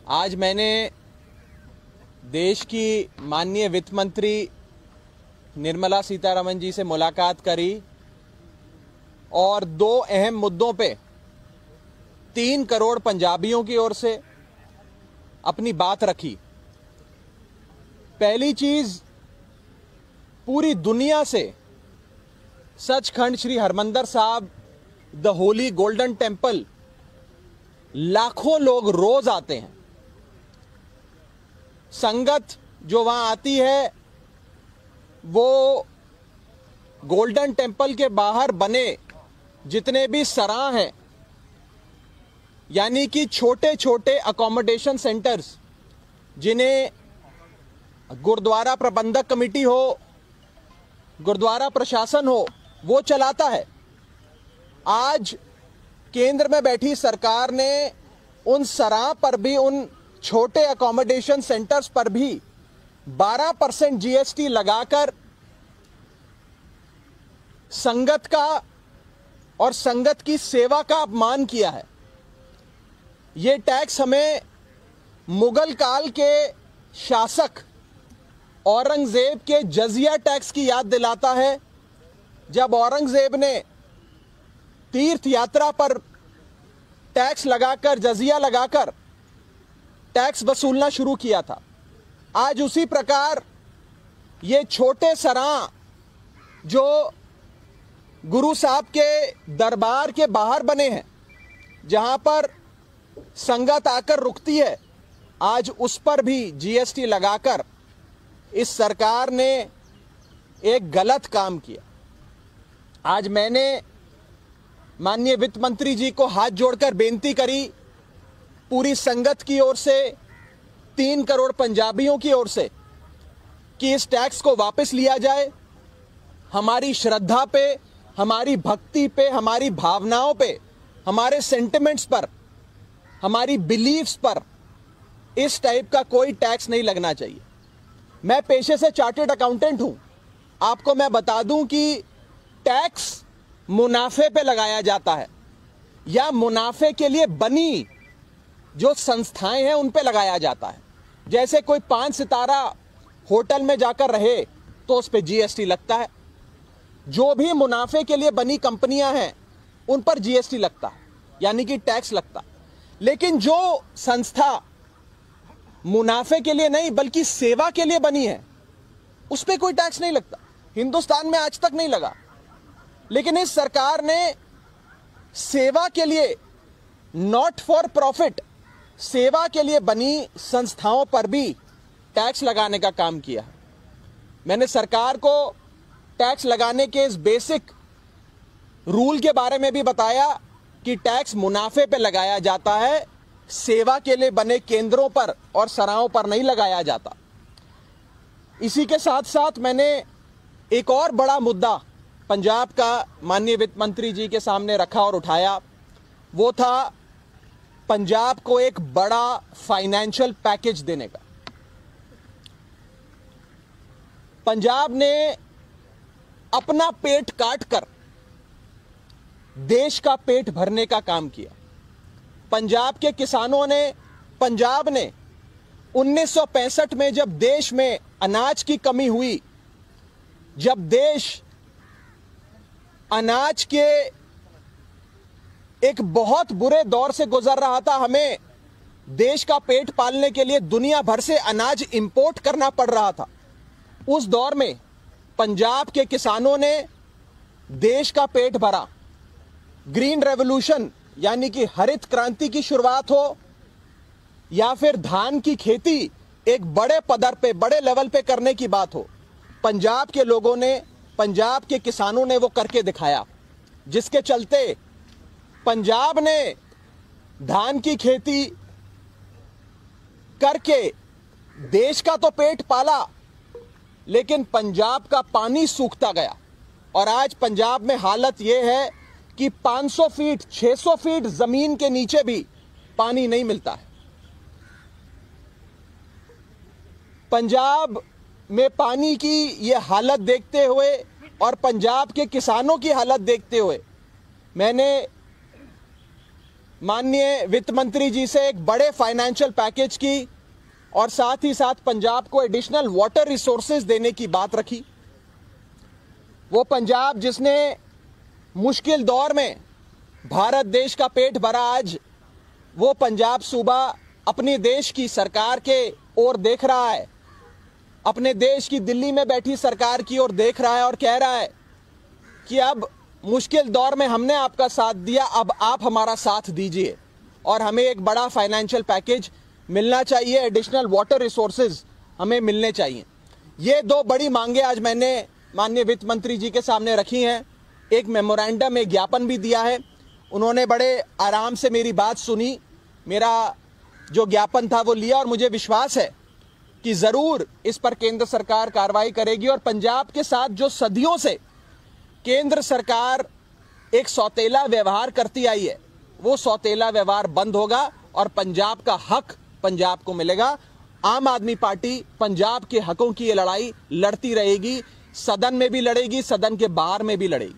आज मैंने देश की माननीय वित्त मंत्री निर्मला सीतारमण जी से मुलाकात करी और दो अहम मुद्दों पे 3 करोड़ पंजाबियों की ओर से अपनी बात रखी। पहली चीज, पूरी दुनिया से सचखंड श्री हरमंदिर साहब द होली गोल्डन टेम्पल लाखों लोग रोज आते हैं। संगत जो वहां आती है वो गोल्डन टेम्पल के बाहर बने जितने भी सराह हैं, यानी कि छोटे छोटे अकोमोडेशन सेंटर्स, जिन्हें गुरुद्वारा प्रबंधक कमेटी हो, गुरुद्वारा प्रशासन हो, वो चलाता है। आज केंद्र में बैठी सरकार ने उन सराह पर भी, उन छोटे अकोमोडेशन सेंटर्स पर भी 12% जीएसटी लगाकर संगत का और संगत की सेवा का अपमान किया है। ये टैक्स हमें मुगल काल के शासक औरंगजेब के जजिया टैक्स की याद दिलाता है, जब औरंगजेब ने तीर्थ यात्रा पर टैक्स लगाकर, जजिया लगाकर टैक्स वसूलना शुरू किया था। आज उसी प्रकार ये छोटे सराह जो गुरु साहब के दरबार के बाहर बने हैं, जहां पर संगत आकर रुकती है, आज उस पर भी जीएसटी लगाकर इस सरकार ने एक गलत काम किया। आज मैंने माननीय वित्त मंत्री जी को हाथ जोड़कर बेनती करी, पूरी संगत की ओर से, 3 करोड़ पंजाबियों की ओर से, कि इस टैक्स को वापस लिया जाए। हमारी श्रद्धा पे, हमारी भक्ति पे, हमारी भावनाओं पे, हमारे सेंटिमेंट्स पर, हमारी बिलीव्स पर इस टाइप का कोई टैक्स नहीं लगना चाहिए। मैं पेशे से चार्टर्ड अकाउंटेंट हूं। आपको मैं बता दूं कि टैक्स मुनाफे पे लगाया जाता है या मुनाफे के लिए बनी जो संस्थाएं हैं उन पे लगाया जाता है। जैसे कोई 5 सितारा होटल में जाकर रहे तो उस पे जीएसटी लगता है। जो भी मुनाफे के लिए बनी कंपनियां हैं उन पर जीएसटी लगता है, यानी कि टैक्स लगता है। लेकिन जो संस्था मुनाफे के लिए नहीं बल्कि सेवा के लिए बनी है, उस पे कोई टैक्स नहीं लगता। हिंदुस्तान में आज तक नहीं लगा। लेकिन इस सरकार ने सेवा के लिए, नॉट फॉर प्रॉफिट, सेवा के लिए बनी संस्थाओं पर भी टैक्स लगाने का काम किया। मैंने सरकार को टैक्स लगाने के इस बेसिक रूल के बारे में भी बताया कि टैक्स मुनाफे पे लगाया जाता है, सेवा के लिए बने केंद्रों पर और सराहों पर नहीं लगाया जाता। इसी के साथ साथ मैंने एक और बड़ा मुद्दा पंजाब का माननीय वित्त मंत्री जी के सामने रखा और उठाया। वो था पंजाब को एक बड़ा फाइनेंशियल पैकेज देने का। पंजाब ने अपना पेट काटकर देश का पेट भरने का काम किया। पंजाब के किसानों ने, पंजाब ने 1965 में जब देश में अनाज की कमी हुई, जब देश अनाज के एक बहुत बुरे दौर से गुजर रहा था, हमें देश का पेट पालने के लिए दुनिया भर से अनाज इंपोर्ट करना पड़ रहा था। उस दौर में पंजाब के किसानों ने देश का पेट भरा। ग्रीन रेवोल्यूशन यानी कि हरित क्रांति की शुरुआत हो या फिर धान की खेती एक बड़े पदर पे, बड़े लेवल पे करने की बात हो, पंजाब के लोगों ने, पंजाब के किसानों ने वो करके दिखाया, जिसके चलते पंजाब ने धान की खेती करके देश का तो पेट पाला, लेकिन पंजाब का पानी सूखता गया। और आज पंजाब में हालत यह है कि 500 फीट, 600 फीट जमीन के नीचे भी पानी नहीं मिलता है। पंजाब में पानी की ये हालत देखते हुए और पंजाब के किसानों की हालत देखते हुए मैंने माननीय वित्त मंत्री जी से एक बड़े फाइनेंशियल पैकेज की और साथ ही साथ पंजाब को एडिशनल वाटर रिसोर्सेज देने की बात रखी। वो पंजाब जिसने मुश्किल दौर में भारत देश का पेट भरा, आज वो पंजाब सूबा अपने देश की सरकार के ओर देख रहा है, अपने देश की दिल्ली में बैठी सरकार की ओर देख रहा है और कह रहा है कि अब मुश्किल दौर में हमने आपका साथ दिया, अब आप हमारा साथ दीजिए और हमें एक बड़ा फाइनेंशियल पैकेज मिलना चाहिए, एडिशनल वाटर रिसोर्सेज हमें मिलने चाहिए। ये दो बड़ी मांगे आज मैंने माननीय वित्त मंत्री जी के सामने रखी हैं। एक मेमोरेंडम, एक ज्ञापन भी दिया है। उन्होंने बड़े आराम से मेरी बात सुनी, मेरा जो ज्ञापन था वो लिया और मुझे विश्वास है कि जरूर इस पर केंद्र सरकार कार्रवाई करेगी और पंजाब के साथ जो सदियों से केंद्र सरकार एक सौतेला व्यवहार करती आई है, वो सौतेला व्यवहार बंद होगा और पंजाब का हक पंजाब को मिलेगा। आम आदमी पार्टी पंजाब के हकों की ये लड़ाई लड़ती रहेगी, सदन में भी लड़ेगी, सदन के बाहर में भी लड़ेगी।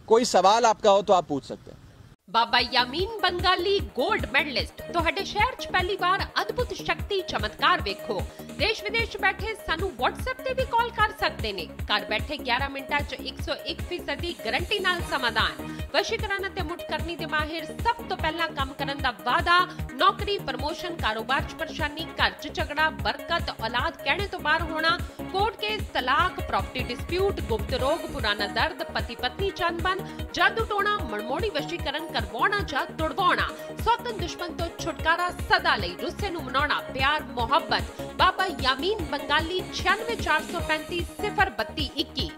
कोई सवाल आपका हो तो आप पूछ सकते हैं। बाबा यामीन बंगाली गोल्ड मैडलिस्ट ਤੁਹਾਡੇ ਸ਼ਹਿਰ 'ਚ ਪਹਿਲੀ ਵਾਰ ਅਦਭੁਤ ਸ਼ਕਤੀ ਚਮਤਕਾਰ ਵੇਖੋ। ਦੇਸ਼ ਵਿਦੇਸ਼ 'ਚ ਬੈਠੇ ਸਾਨੂੰ WhatsApp ਤੇ ਵੀ ਕਾਲ ਕਰ ਸਕਦੇ ਨੇ। ਘਰ ਬੈਠੇ 11 ਮਿੰਟਾਂ 'ਚ 101% ਦੀ ਗਾਰੰਟੀ ਨਾਲ ਸਮਾਧਾਨ। ਵਸ਼ੀਕਰਨ ਅਤੇ ਮੁਠਕਰਨੀ ਦੇ ਮਾਹਿਰ ਸਭ ਤੋਂ ਪਹਿਲਾਂ ਕੰਮ ਕਰਨ ਦਾ ਵਾਅਦਾ। ਨੌਕਰੀ, ਪ੍ਰਮੋਸ਼ਨ, ਕਾਰੋਬਾਰ 'ਚ ਪਰੇਸ਼ਾਨੀ, ਘਰ 'ਚ ਝਗੜਾ, ਬਰਕਤ, ਔਲਾਦ ਕਹਿਣੇ ਤੋਂ ਬਾਹਰ ਹੋਣਾ, ਕੋਰਟ ਕੇਸ, ਤਲਾਕ, ਪ੍ਰॉपर्टी डिस्प्यूट, गुप्त रोग, पुराना दर्द, पति पत्नी चंदबन, जादू टोना, मनमोड़ी वशीकरण करवाना ਜਾਂ ਤੁੜਵਾਉਣਾ, ਸੌਤਨ ਦੁਸ਼ਮਣ ਤੋਂ ਛੁਟਕਾਰਾ, ਸਦਾ ਲਈ ਰੁੱਸੇ ਨੂੰ ਮਨਾਉਣਾ, ਪਿਆਰ ਮੁਹੱਬਤ। ਬਾਬਾ ਯਾਮੀਨ ਬੰਗਾਲੀ 96 435 032 21।